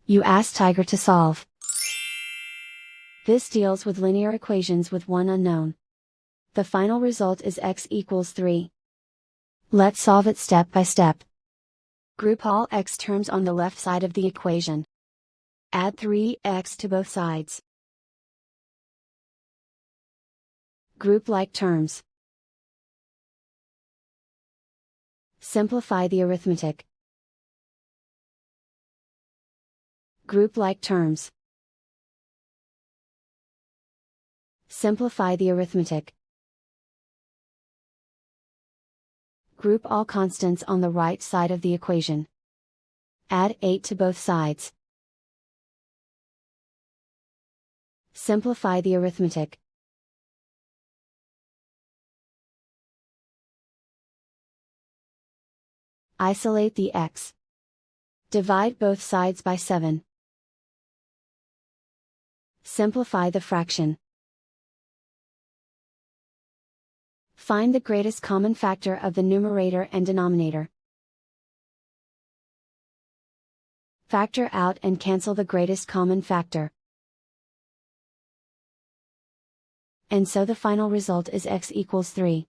You ask Tiger to solve. This deals with linear equations with one unknown. The final result is x equals 3. Let's solve it step by step. Group all x terms on the left side of the equation. Add 3x to both sides. Group like terms. Simplify the arithmetic. Group like terms. Simplify the arithmetic. Group all constants on the right side of the equation. Add 8 to both sides. Simplify the arithmetic. Isolate the x. Divide both sides by 7. Simplify the fraction. Find the greatest common factor of the numerator and denominator. Factor out and cancel the greatest common factor. And so the final result is x equals 3.